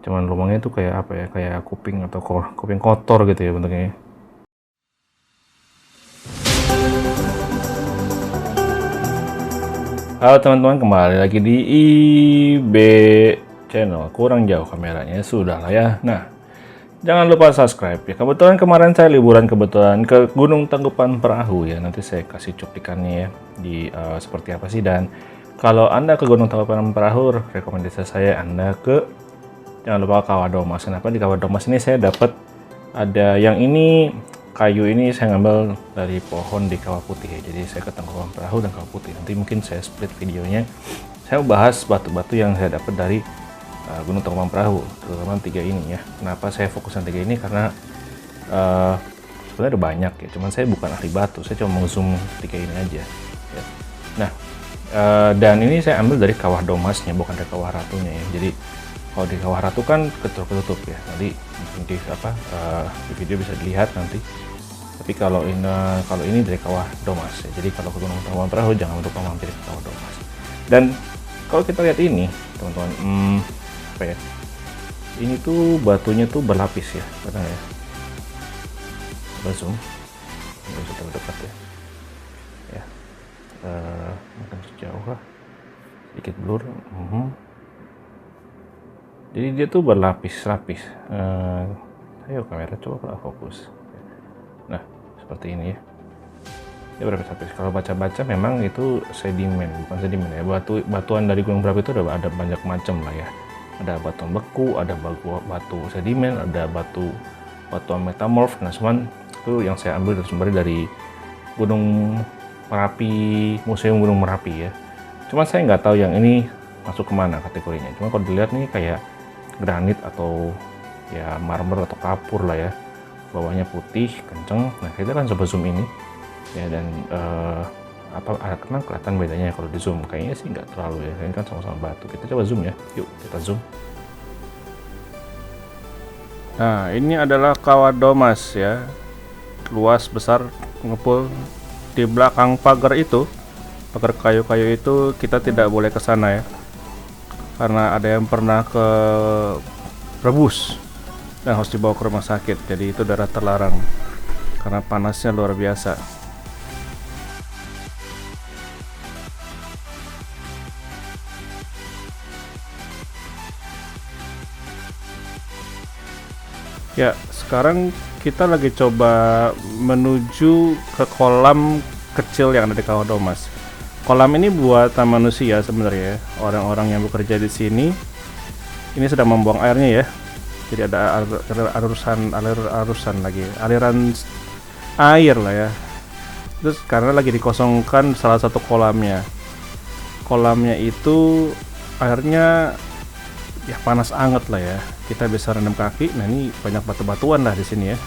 Cuman lubangnya tuh kayak apa ya, kayak kuping atau kuping kotor gitu ya bentuknya. Halo teman-teman, kembali lagi di IB channel. Kurang jauh kameranya, sudah lah ya. Nah, jangan lupa subscribe ya. Kebetulan kemarin saya liburan kebetulan ke Gunung Tangkuban Perahu ya. Nanti saya kasih cuplikannya ya di seperti apa sih. Dan kalau Anda ke Gunung Tangkuban Perahu, rekomendasi saya Anda ke, jangan lupa Kawadomas. Kenapa di Kawadomas ini saya dapat ada yang ini, kayu ini saya ngambil dari pohon di Kawah Putih ya. Jadi saya ke Tangkuban Perahu dan Kawah Putih. Nanti mungkin saya split videonya. Saya bahas batu-batu yang saya dapat dari Gunung Tangkuban Perahu, terutama 3 ini ya. Kenapa saya fokuskan 3 ini? Karena sebenarnya ada banyak ya. Cuman saya bukan ahli batu. Saya cuma mau zoom 3 ini aja. Ya. Nah, dan ini saya ambil dari Kawah Domasnya, bukan dari Kawah Ratunya ya. Jadi kalau di Kawah Ratu kan ketutup ya, nanti di di video bisa dilihat nanti. Tapi kalau ini dari Kawah Domas ya. Jadi kalau ke Gunung Tangkuban Perahu jangan lupa mampir ke Kawah Domas. Dan kalau kita lihat ini teman-teman, apa ya? Ini tuh batunya tuh berlapis ya, benar ya? Coba zoom, nggak bisa terlalu dekat ya. Ya, mungkin sejauh lah, sedikit blur. Jadi dia tuh berlapis-lapis. Ayo kamera coba fokus. Nah, seperti ini ya. Dia berlapis-lapis. Kalau baca-baca memang itu sedimen, bukan sedimen ya. Batuan dari gunung berapi itu ada banyak macam lah ya. Ada batuan beku, ada batu sedimen, ada batuan metamorf. Nah, cuman itu yang saya ambil sumbernya dari Gunung Merapi, Museum Gunung Merapi ya. Cuman saya nggak tahu yang ini masuk kemana kategorinya. Cuma kalau dilihat nih kayak granit atau ya marmer atau kapur lah ya, bawahnya putih kenceng. Nah kita kan coba zoom ini ya, dan karena kelihatan bedanya kalau di zoom, kayaknya sih nggak terlalu ya, ini kan sama-sama batu. Kita coba zoom ya, yuk kita zoom. Nah ini adalah Kawah Domas ya, luas besar ngepul. Di belakang pagar itu, pagar kayu-kayu itu kita tidak boleh ke sana ya, karena ada yang pernah ke rebus dan harus dibawa ke rumah sakit. Jadi itu daerah terlarang karena panasnya luar biasa. Ya, sekarang kita lagi coba menuju ke kolam kecil yang ada di Kawah Domas. Kolam ini buatan manusia sebenarnya. Orang-orang yang bekerja di sini ini sedang membuang airnya ya. Jadi ada aliran air lah ya. Terus karena lagi dikosongkan salah satu kolamnya. Kolamnya itu airnya ya panas anget lah ya. Kita bisa rendam kaki. Nah ini banyak batu-batuan lah di sini ya.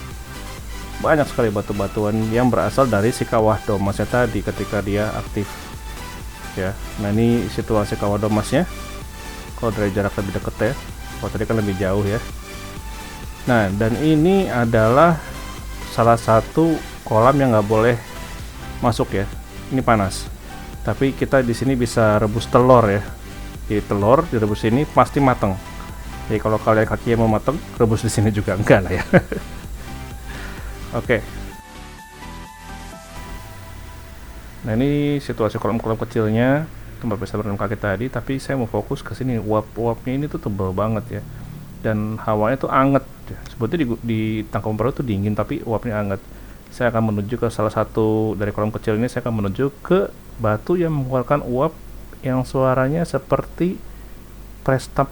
Banyak sekali batu-batuan yang berasal dari si Kawah Domasnya tadi ketika dia aktif ya. Nah ini situasi Kawah Domasnya kalau dari jarak lebih dekat ya. Kalau tadi kan lebih jauh ya. Nah dan ini adalah salah satu kolam yang nggak boleh masuk ya. Ini panas. Tapi kita di sini bisa rebus telur ya. Di telur direbus ini pasti mateng. Jadi kalau kalian kakinya mau mateng, rebus di sini juga enggak lah ya. Oke. Nah ini situasi kolam-kolam kecilnya, tempat bisa berendam kaki tadi. Tapi saya mau fokus ke sini. Uap-uapnya ini tuh tebal banget ya, dan hawanya tuh anget. Sebetulnya di Tangkuban Perahu tuh dingin, tapi uapnya anget. Saya akan menuju ke salah satu dari kolam kecil ini. Saya akan menuju ke batu yang mengeluarkan uap yang suaranya seperti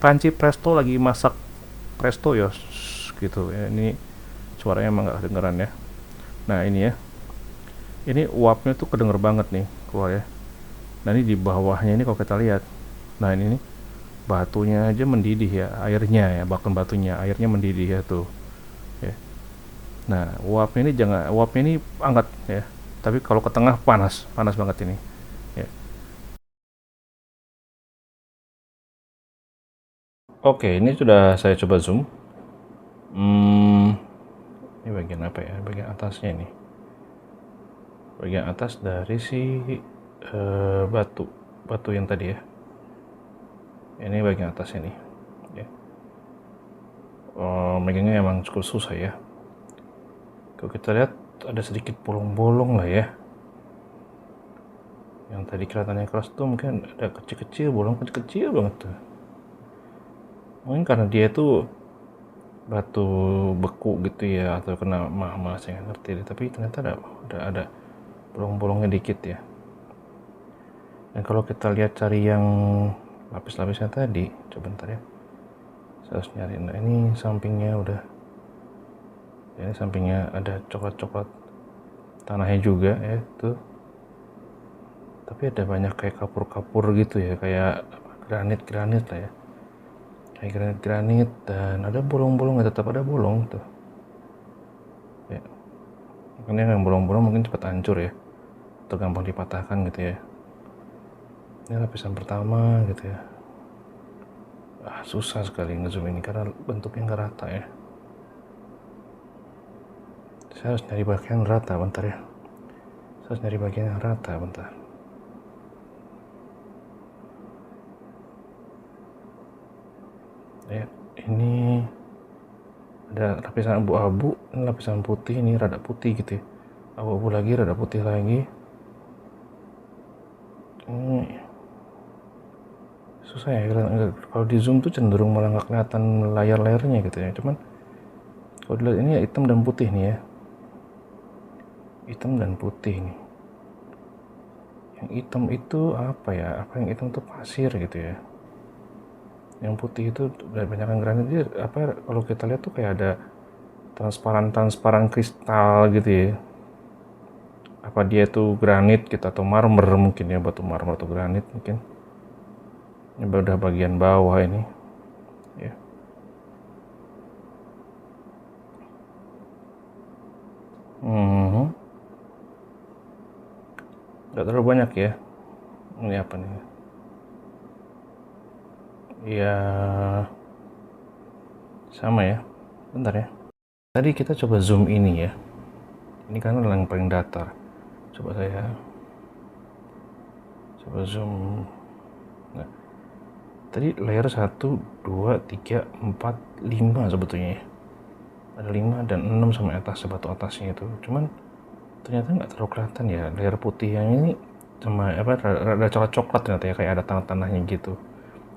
panci presto lagi masak presto ya, gitu ya. Ini suaranya emang gak kedengeran ya. Nah ini ya, ini uapnya tuh kedenger banget nih keluar ya. Nah ini di bawahnya ini kalau kita lihat, nah ini nih, batunya aja mendidih ya, airnya ya, bahkan batunya airnya mendidih ya tuh ya. Nah uapnya ini hangat ya, tapi kalau ke tengah panas banget ini ya. Oke, ini sudah saya coba zoom. Ini bagian apa ya? Bagian atasnya ini. Bagian atas dari si batu yang tadi ya. Ini bagian atas ini. Ya. megangnya emang cukup susah ya. Kalau kita lihat ada sedikit bolong-bolong lah ya. Yang tadi kelihatannya keras tuh mungkin ada kecil-kecil, bolong kecil-kecil banget tuh. Mungkin karena dia tuh batu beku gitu ya, atau kena mahmah, saya nggak ngerti deh. Tapi ternyata ada bolong-bolongnya dikit ya. Dan kalau kita lihat cari yang lapis-lapisnya tadi, coba bentar ya. Saya harus nyari. Nah ini sampingnya udah. Ya, ini sampingnya ada coklat-coklat tanahnya juga ya tuh. Tapi ada banyak kayak kapur-kapur gitu ya, kayak granit-granit lah ya. Kayak granit-granit dan ada bolong-bolong, tetap ada bolong tuh. Ya. Makanya yang bolong-bolong mungkin cepat hancur ya. Atau gampang dipatahkan gitu ya. Ini lapisan pertama gitu ya. Susah sekali ngezoom ini karena bentuknya nggak rata ya. Saya harus nyari bagian rata, bentar ya. Saya harus nyari bagian yang rata, bentar. Ya, ini ada lapisan abu-abu, ini lapisan putih, ini rada putih gitu ya. Abu-abu lagi, rada putih lagi. Ini susah ya, kalau di zoom tuh cenderung malah nggak kelihatan layar-layarnya gitu ya. Cuman kalau dilihat ini ya hitam dan putih nih ya, hitam dan putih nih. Yang hitam itu apa ya, apa yang hitam itu pasir gitu ya. Yang putih itu dari banyakan granit dia apa, kalau kita lihat tuh kayak ada transparan kristal gitu ya. Apa dia tuh granit gitu atau marmer mungkin ya, batu marmer atau granit mungkin. Ini udah bagian bawah ini ya. Nggak terlalu banyak ya. Ini apa nih ya, sama ya, bentar ya. Tadi kita coba zoom ini ya, ini kan yang paling datar. Coba zoom. Nah, tadi layer 1, 2, 3, 4, 5 sebetulnya ya. Ada 5 dan 6 sama atas, batu atasnya itu. Cuman ternyata nggak terlalu kelihatan ya. Layer putih yang ini sama apa, ada coklat-coklat ternyata ya, kayak ada tanah-tanahnya gitu.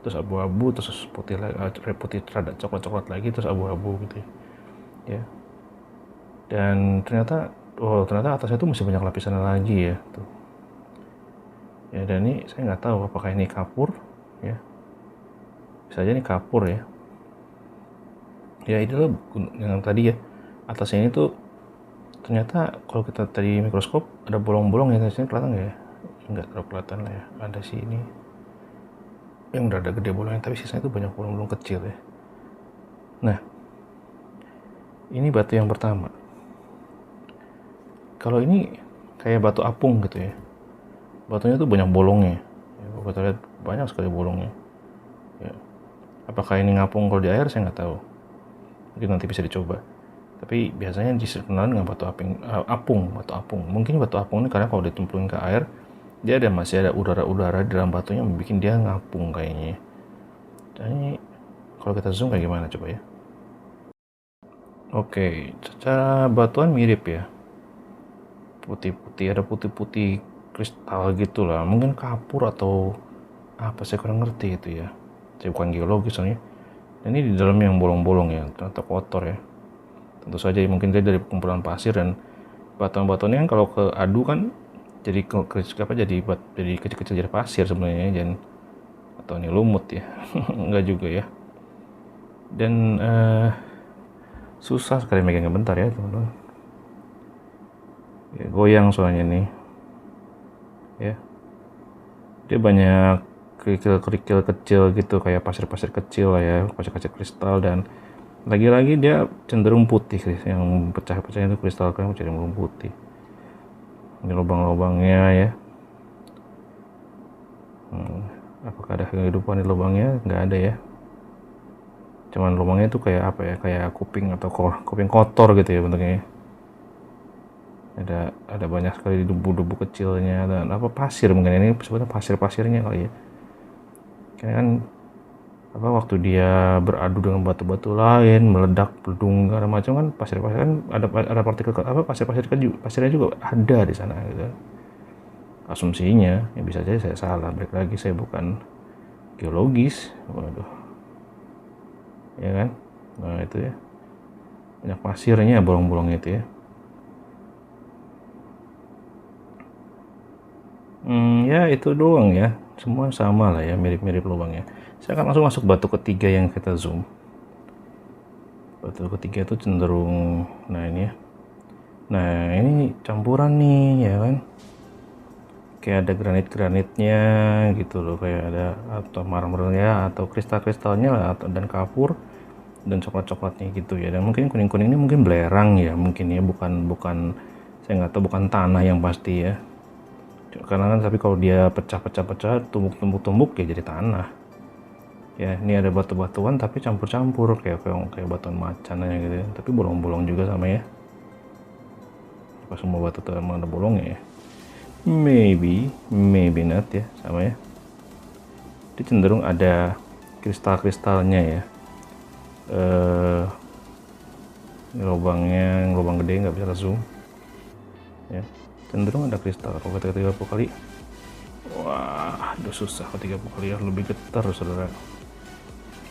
Terus abu-abu, terus putih lagi, putih rada coklat-coklat lagi, terus abu-abu gitu ya. Dan ternyata atasnya itu masih banyak lapisan lagi ya tuh. Ya, dan ini saya nggak tahu apakah ini kapur ya. Bisa aja ini kapur ya. Ya ini loh yang tadi ya, atasnya ini tuh ternyata kalau kita tadi mikroskop ada bolong-bolong ya, sini kelihatan nggak ya? Nggak terlalu kelihatan lah ya. Ada sini yang udah ada gede bolongnya, tapi sisanya itu banyak bolong-bolong kecil ya. Nah, ini batu yang pertama. Kalau ini kayak batu apung gitu ya, batunya tuh banyak bolongnya ya, kita lihat banyak sekali bolongnya ya. Apakah ini ngapung kalau di air saya nggak tahu, mungkin nanti bisa dicoba. Tapi biasanya dikenal dengan batu apung. Mungkin batu apung ini karena kalau ditumpuin ke air dia masih ada udara-udara di dalam batunya, bikin dia ngapung kayaknya. Dan ini kalau kita zoom kayak gimana coba ya. Oke, secara batuan mirip ya, putih-putih, ada putih-putih kristal gitu lah, mungkin kapur atau apa, saya kurang ngerti itu ya, saya bukan geologi soalnya. Dan ini di dalam yang bolong-bolong ya, ternyata kotor ya. Tentu saja mungkin dia dari kumpulan pasir, dan batuan-batuannya kan kalau keadu kan jadi jadi kecil-kecil jadi pasir sebenarnya, dan atau ini lumut ya. Enggak juga ya. Dan susah sekali megangnya, bentar ya teman-teman ya, goyang soalnya nih ya. Dia banyak kerikil-kerikil kecil gitu, kayak pasir-pasir kecil lah ya, pasir-pasir kristal. Dan lagi-lagi dia cenderung putih, yang pecah-pecahnya itu kristal kan cenderung putih. Ini lubang-lubangnya ya. Apakah ada kehidupan di lubangnya? Nggak ada ya. Cuman lubangnya itu kayak apa ya, kayak kuping atau kuping kotor gitu ya bentuknya. Ada banyak sekali debu-debu kecilnya dan apa, pasir mungkin ini sebetulnya pasir-pasirnya kali ya. Kayak kan apa waktu dia beradu dengan batu-batu lain meledak beledung segala macam kan, pasir-pasir kan ada partikel apa pasirnya juga ada di sana gitu. Asumsinya ya bisa saja saya salah, balik lagi saya bukan geologis, waduh ya kan. Nah itu ya, banyak pasirnya bolong-bolong itu ya. Ya itu doang ya, semua sama lah ya, mirip-mirip lubangnya. Saya akan langsung masuk batu ketiga yang kita zoom. Batu ketiga itu cenderung, nah ini ya, nah ini campuran nih ya kan, kayak ada granit-granitnya gitu loh, kayak ada atau marmernya atau kristal-kristalnya lah, atau dan kapur dan coklat-coklatnya gitu ya. Dan mungkin kuning-kuning ini mungkin belerang ya, mungkin ya, bukan saya nggak tahu, bukan tanah yang pasti ya. Karena kan tapi kalau dia pecah-pecah tumbuk-tumbuk ya jadi tanah ya. Ini ada batu-batuan tapi campur-campur kayak batuan macan aja gitu ya. Tapi bolong-bolong juga sama ya, apa semua batu tuh emang ada bolongnya ya. Maybe not ya, sama ya. Dia cenderung ada kristal-kristalnya ya. Ini lubang gede nggak bisa zoom ya, cenderung ada kristal. Kalau kita 30 kali, wah udah susah. Kalau 30 kali ya lebih getar saudara.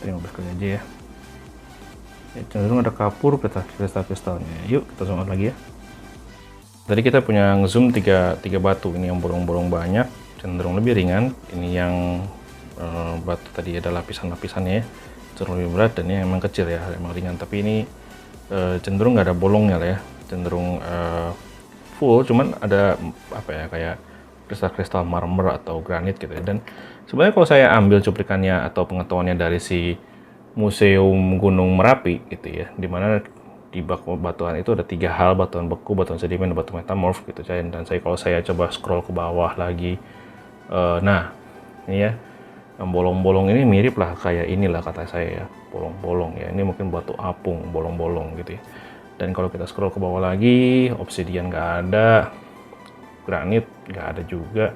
Kita 15 kali aja ya. Ya cenderung ada kapur kristal-kristalnya. Yuk kita zoom out lagi ya. Tadi kita punya ngezoom tiga batu. Ini yang bolong-bolong banyak, cenderung lebih ringan. Ini yang batu tadi ada lapisan-lapisannya ya, cenderung lebih berat. Dan ini emang kecil ya, emang ringan. Tapi ini cenderung nggak ada bolongnya lah ya, cenderung full, cuman ada apa ya, kayak kristal-kristal marmer atau granit gitu ya. Dan sebenarnya kalau saya ambil cuplikannya atau pengetahuannya dari si Museum Gunung Merapi gitu ya, dimana di batuan itu ada 3 hal: batuan beku, batuan sedimen, dan batu metamorf gitu. Dan kalau saya coba scroll ke bawah lagi, nah ini ya, yang bolong-bolong ini mirip lah kayak inilah kata saya ya, bolong-bolong ya. Ini mungkin batu apung bolong-bolong gitu ya. Dan kalau kita scroll ke bawah lagi, obsidian nggak ada, granit nggak ada juga.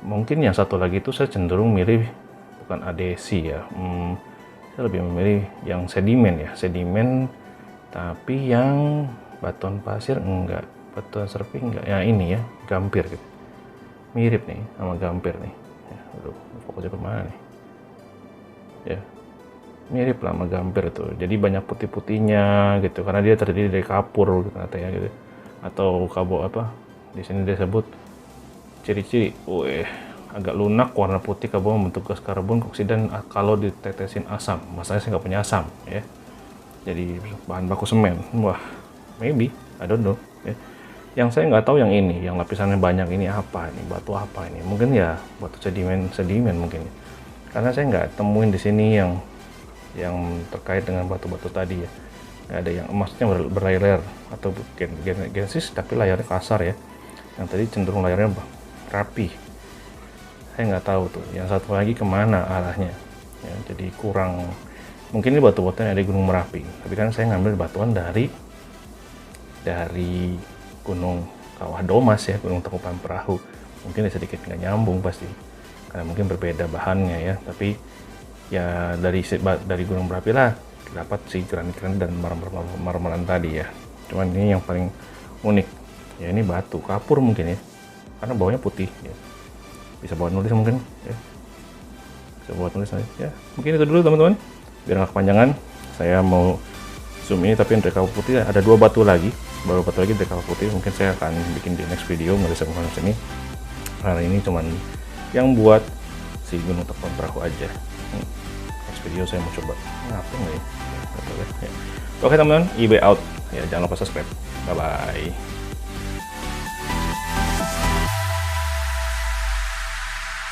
Mungkin yang satu lagi itu saya cenderung milih bukan adesi ya, saya lebih memilih yang sedimen ya, sedimen. Tapi yang batuan pasir enggak, batuan serping enggak. Ya ini ya, gampir gitu. Mirip nih sama gampir nih. Ya, aduh, fokusnya kemana nih? Ya, mirip lah sama gampir itu. Jadi banyak putih-putihnya gitu, karena dia terdiri dari kapur gitu katanya gitu. Atau apa? Di sini dia sebut ciri-ciri. Agak lunak, warna putih, kabel membentuk gas karbon dioksida kalau ditetesin asam. Masalahnya saya nggak punya asam ya. Jadi bahan baku semen. Wah, maybe, I don't know ya. Yang saya nggak tahu yang ini, yang lapisannya banyak ini apa, ini batu apa ini? Mungkin ya batu sedimen mungkin ya. Karena saya nggak temuin di sini yang terkait dengan batu-batu tadi ya. Nggak ada yang maksudnya berlayar atau genesis tapi layarnya kasar ya. Yang tadi cenderung layarnya rapi. Saya nggak tahu tuh. Yang satu lagi kemana arahnya? Ya, jadi kurang. Mungkin ini batu-batuan ada di Gunung Merapi, tapi kan saya ngambil batuan dari Gunung Kawah Domas ya, Gunung Tangkuban Perahu. Mungkin sedikit nggak nyambung pasti, karena mungkin berbeda bahannya ya. Tapi ya dari Gunung Merapi lah dapat si granit-granit dan marmeran tadi ya. Cuman ini yang paling unik ya, ini batu kapur mungkin ya, karena bawahnya putih ya. Bisa bawa nulis mungkin ya, bisa buat nulis ya. Mungkin itu dulu teman-teman, biar nggak kepanjangan. Saya mau zoom ini tapi dari kawah putih ada 2 batu lagi, baru batu lagi dari kawah putih. Mungkin saya akan bikin di next video ngerisep ini. Hari ini cuman yang buat si Gunung Tangkuban Perahu aja. Next video saya mau coba ngapain nggak ya? Oke teman-teman, IB out ya, jangan lupa subscribe. Bye bye.